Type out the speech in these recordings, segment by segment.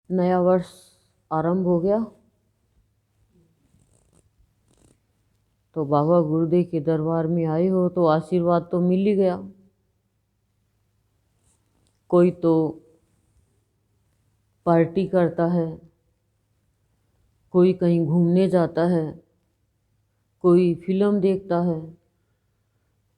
नया वर्ष आरंभ हो गया तो बाबा गुरुदेव के दरबार में आए हो तो आशीर्वाद तो मिल ही गया। कोई तो पार्टी करता है, कोई कहीं घूमने जाता है, कोई फिल्म देखता है,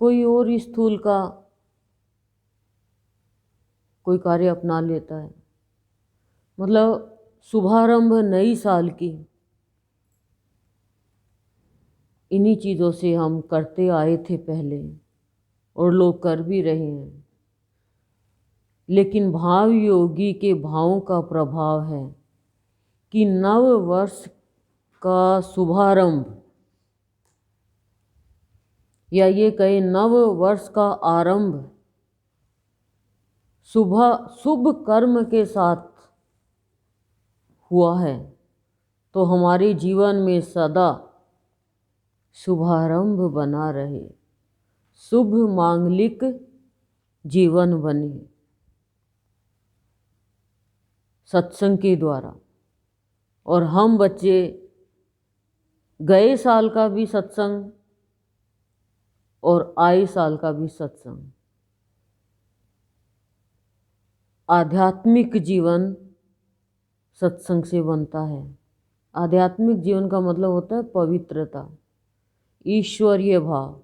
कोई और स्थूल का कोई कार्य अपना लेता है। मतलब शुभारंभ नई साल की इन्हीं चीज़ों से हम करते आए थे पहले और लोग कर भी रहे हैं। लेकिन भाव योगी के भावों का प्रभाव है कि नव वर्ष का शुभारंभ या ये कहे नव वर्ष का आरंभ शुभ कर्म के साथ हुआ है तो हमारे जीवन में सदा शुभारंभ बना रहे, शुभ मांगलिक जीवन बने सत्संग के द्वारा। और हम बच्चे गए साल का भी सत्संग और आए साल का भी सत्संग, आध्यात्मिक जीवन सत्संग से बनता है। आध्यात्मिक जीवन का मतलब होता है पवित्रता, ईश्वरीय भाव,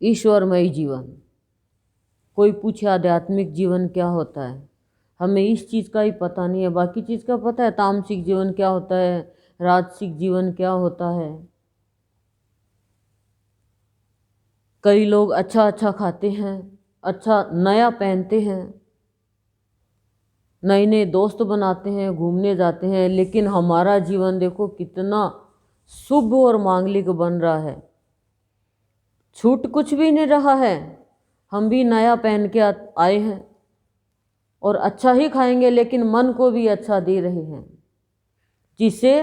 ईश्वरमय जीवन। कोई पूछे आध्यात्मिक जीवन क्या होता है, हमें इस चीज़ का ही पता नहीं है, बाकी चीज़ का पता है। तामसिक जीवन क्या होता है, राजसिक जीवन क्या होता है। कई लोग अच्छा अच्छा खाते हैं, अच्छा नया पहनते हैं, नए नए दोस्त बनाते हैं, घूमने जाते हैं, लेकिन हमारा जीवन देखो कितना शुभ और मांगलिक बन रहा है। छूट कुछ भी नहीं रहा है, हम भी नया पहन के आए हैं और अच्छा ही खाएंगे, लेकिन मन को भी अच्छा दे रहे हैं जिससे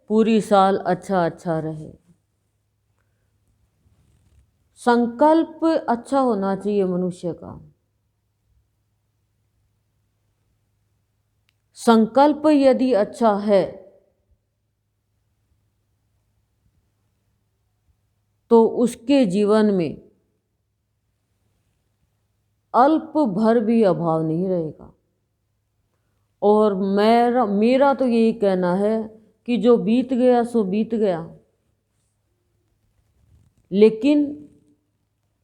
पूरी साल अच्छा अच्छा रहे। संकल्प अच्छा होना चाहिए मनुष्य का। संकल्प यदि अच्छा है तो उसके जीवन में अल्प भर भी अभाव नहीं रहेगा। और मेरा तो यही कहना है कि जो बीत गया सो बीत गया, लेकिन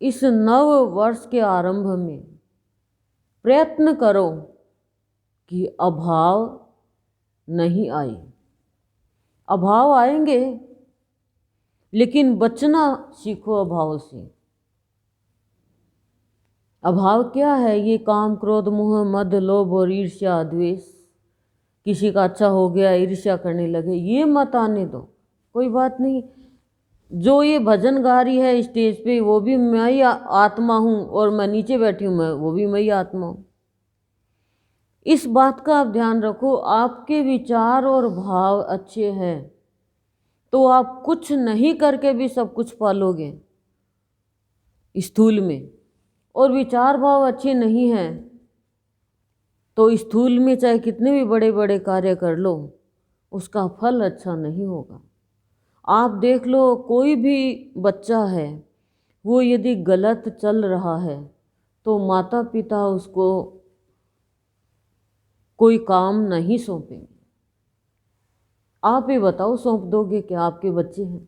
इस नव वर्ष के आरंभ में प्रयत्न करो कि अभाव नहीं आए। अभाव आएंगे लेकिन बचना सीखो अभाव से। अभाव क्या है? ये काम क्रोध मोह मद लोभ और ईर्ष्या द्वेष। किसी का अच्छा हो गया ईर्ष्या करने लगे, ये मत आने दो। कोई बात नहीं, जो ये भजन गा रही है स्टेज पे वो भी मैं ही आत्मा हूँ और मैं नीचे बैठी हूँ वो भी मैं ही आत्मा हूँ। इस बात का आप ध्यान रखो। आपके विचार और भाव अच्छे हैं तो आप कुछ नहीं करके भी सब कुछ पालोगे स्थूल में, और विचार भाव अच्छे नहीं हैं तो स्थूल में चाहे कितने भी बड़े बड़े कार्य कर लो उसका फल अच्छा नहीं होगा। आप देख लो, कोई भी बच्चा है वो यदि गलत चल रहा है तो माता पिता उसको कोई काम नहीं सौंपेंगे। आप ही बताओ, सौंप दोगे क्या? आपके बच्चे हैं,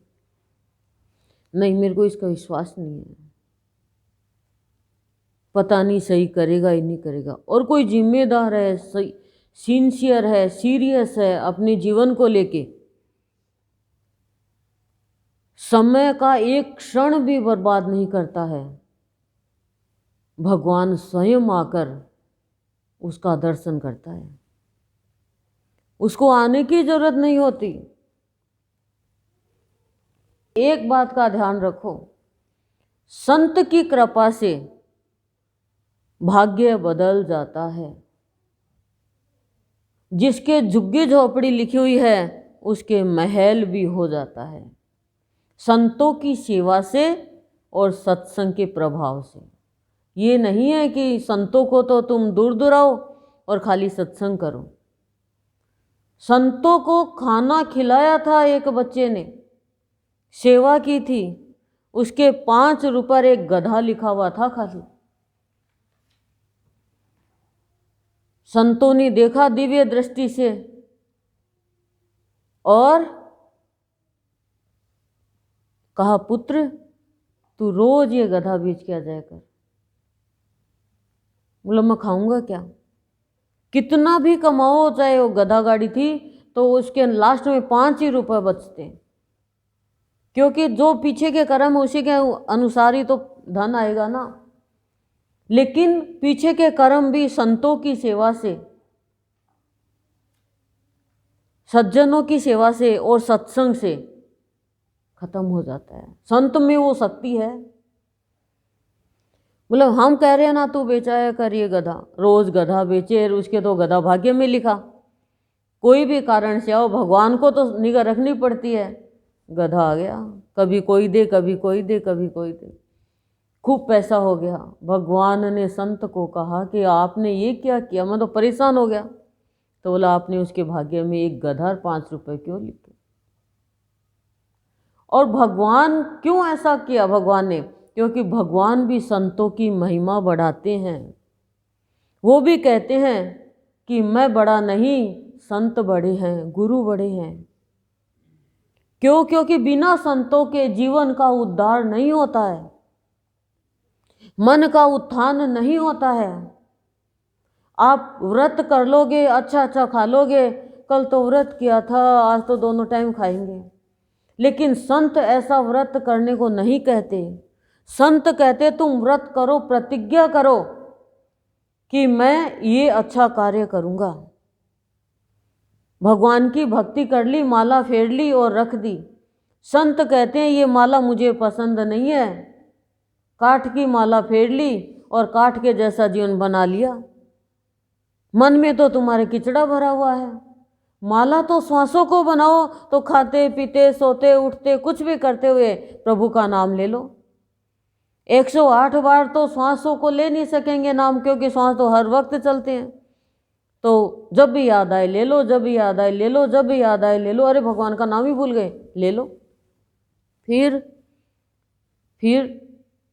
नहीं मेरे को इसका विश्वास नहीं है, पता नहीं सही करेगा ही नहीं करेगा। और कोई जिम्मेदार है, सही सिंसियर है, सीरियस है अपने जीवन को लेके, समय का एक क्षण भी बर्बाद नहीं करता है, भगवान स्वयं आकर उसका दर्शन करता है, उसको आने की जरूरत नहीं होती। एक बात का ध्यान रखो, संत की कृपा से भाग्य बदल जाता है। जिसके झुग्गी झोपड़ी लिखी हुई है उसके महल भी हो जाता है, संतों की सेवा से और सत्संग के प्रभाव से। ये नहीं है कि संतों को तो तुम दूर दूर आओ, और खाली सत्संग करो। संतों को खाना खिलाया था एक बच्चे ने, सेवा की थी, उसके 5 रुपये एक गधा लिखा हुआ था खाली। संतों ने देखा दिव्य दृष्टि से और कहा, पुत्र तू रोज ये गधा बेच के आ जाया कर। बोला मैं खाऊंगा क्या? कितना भी कमाओ, चाहे वो गधा गाड़ी थी तो उसके लास्ट में 5 ही रुपये बचते हैं, क्योंकि जो पीछे के कर्म उसी के अनुसार ही तो धन आएगा ना। लेकिन पीछे के कर्म भी संतों की सेवा से, सज्जनों की सेवा से और सत्संग से खत्म हो जाता है। संत में वो शक्ति है। मतलब हम कह रहे हैं ना, तू बेचाया कर ये गधा, रोज गधा बेचे, उसके तो गधा भाग्य में लिखा। कोई भी कारण से आओ, भगवान को तो निगाह रखनी पड़ती है। गधा आ गया, कभी कोई दे, कभी कोई दे, कभी कोई दे, खूब पैसा हो गया। भगवान ने संत को कहा कि आपने ये क्या किया, मैं तो परेशान हो गया। तो बोला आपने उसके भाग्य में एक गधा 5 रुपये क्यों लिखे? और भगवान क्यों ऐसा किया? भगवान ने, क्योंकि भगवान भी संतों की महिमा बढ़ाते हैं। वो भी कहते हैं कि मैं बड़ा नहीं, संत बड़े हैं, गुरु बड़े हैं। क्यों? क्योंकि बिना संतों के जीवन का उद्धार नहीं होता है, मन का उत्थान नहीं होता है। आप व्रत कर लोगे, अच्छा अच्छा खा लोगे, कल तो व्रत किया था, आज तो दोनों टाइम खाएंगे। लेकिन संत ऐसा व्रत करने को नहीं कहते। संत कहते तुम व्रत करो, प्रतिज्ञा करो कि मैं ये अच्छा कार्य करूँगा। भगवान की भक्ति कर ली, माला फेर ली और रख दी। संत कहते हैं ये माला मुझे पसंद नहीं है, काठ की माला फेर ली और काठ के जैसा जीवन बना लिया। मन में तो तुम्हारे किचड़ा भरा हुआ है। माला तो श्वासों को बनाओ, तो खाते पीते सोते उठते कुछ भी करते हुए प्रभु का नाम ले लो। 108 बार तो श्वासों को ले नहीं सकेंगे नाम, क्योंकि श्वास तो हर वक्त चलते हैं। तो जब भी याद आए ले लो, जब भी याद आए ले लो, जब भी याद आए ले लो। अरे भगवान का नाम ही भूल गए, ले लो। फिर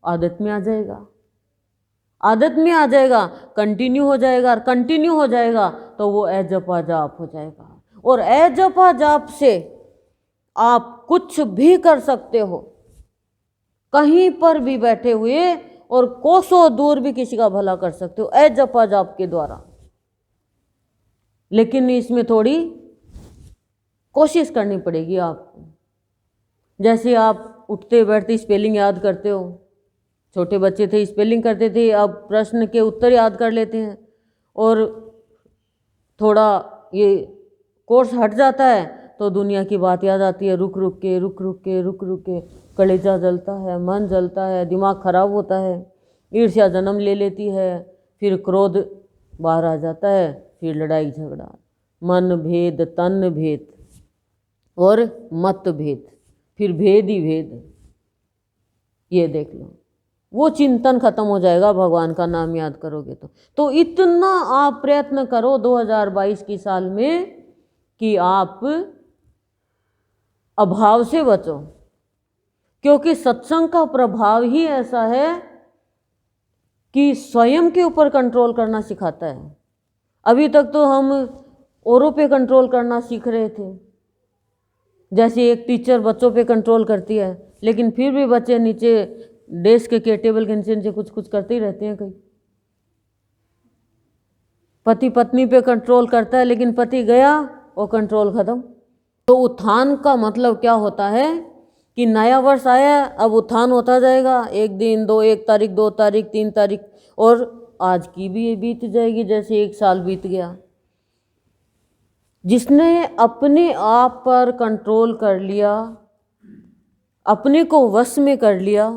आदत में आ जाएगा, आदत में आ जाएगा, कंटिन्यू हो जाएगा। कंटिन्यू हो जाएगा तो वो अजपा जाप हो जाएगा। और अजपा जाप से आप कुछ भी कर सकते हो, कहीं पर भी बैठे हुए और कोसों दूर भी किसी का भला कर सकते हो अजपा जाप के द्वारा। लेकिन इसमें थोड़ी कोशिश करनी पड़ेगी आपको। जैसे आप उठते बैठते स्पेलिंग याद करते हो, छोटे बच्चे थे स्पेलिंग करते थे, अब प्रश्न के उत्तर याद कर लेते हैं। और थोड़ा ये कोर्स हट जाता है तो दुनिया की बात याद आती है, रुक रुक के कलेजा जलता है, मन जलता है, दिमाग खराब होता है, ईर्ष्या जन्म ले लेती है, फिर क्रोध बाहर आ जाता है, फिर लड़ाई झगड़ा, मन भेद, तन भेद और मत भेद, फिर भेद ही भेद। ये देख लो, वो चिंतन खत्म हो जाएगा भगवान का नाम याद करोगे तो इतना आप प्रयत्न करो 2022 की साल में कि आप अभाव से बचो, क्योंकि सत्संग का प्रभाव ही ऐसा है कि स्वयं के ऊपर कंट्रोल करना सिखाता है। अभी तक तो हम औरों पे कंट्रोल करना सीख रहे थे, जैसे एक टीचर बच्चों पे कंट्रोल करती है, लेकिन फिर भी बच्चे नीचे डेस्क के टेबल के नीचे कुछ करते ही रहते हैं। कहीं पति पत्नी पे कंट्रोल करता है, लेकिन पति गया और कंट्रोल खत्म। तो उत्थान का मतलब क्या होता है कि नया वर्ष आया, अब उत्थान होता जाएगा। 1 दिन 1 तारीख 2 तारीख 3 तारीख और आज की भी बीत जाएगी, जैसे 1 साल बीत गया। जिसने अपने आप पर कंट्रोल कर लिया, अपने को वश में कर लिया,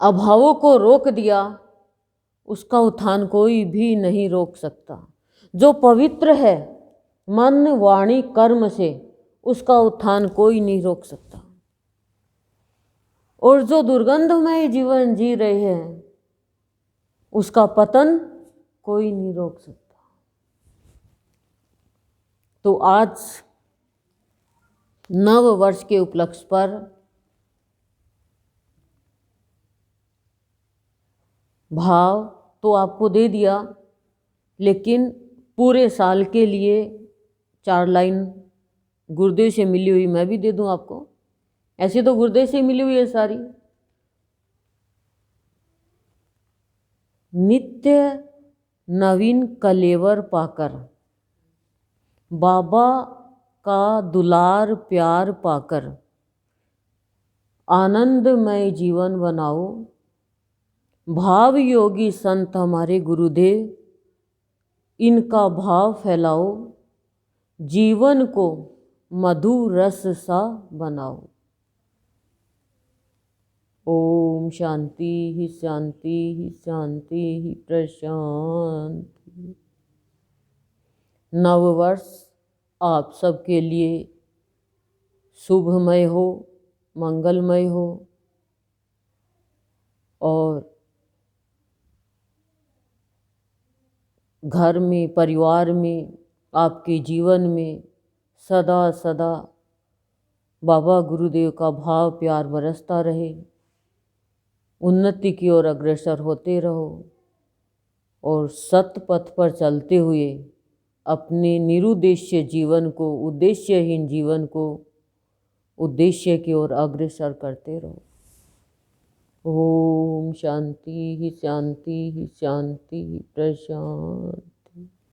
अभावों को रोक दिया, उसका उत्थान कोई भी नहीं रोक सकता। जो पवित्र है मन वाणी कर्म से, उसका उत्थान कोई नहीं रोक सकता। और जो दुर्गंधमय जीवन जी रहे हैं, उसका पतन कोई नहीं रोक सकता। तो आज नव वर्ष के उपलक्ष्य पर भाव तो आपको दे दिया, लेकिन पूरे साल के लिए 4 लाइन गुरुदेव से मिली हुई मैं भी दे दूं आपको। ऐसे तो गुरुदेव से मिली हुई है सारी। नित्य नवीन कलेवर पाकर, बाबा का दुलार प्यार पाकर आनंदमय जीवन बनाओ। भाव योगी संत हमारे गुरुदेव, इनका भाव फैलाओ, जीवन को मधुर रस सा बनाओ। ओम शांति ही शांति ही शांति ही प्रशांति। नववर्ष आप सबके लिए शुभमय हो, मंगलमय हो और घर में, परिवार में, आपके जीवन में सदा सदा बाबा गुरुदेव का भाव प्यार बरसता रहे। उन्नति की ओर अग्रसर होते रहो और सतपथ पर चलते हुए अपने निरुद्देश्य जीवन को, उद्देश्यहीन जीवन को उद्देश्य की ओर अग्रसर करते रहो। ओम शांति ही शांति ही शांति ही प्रशांति।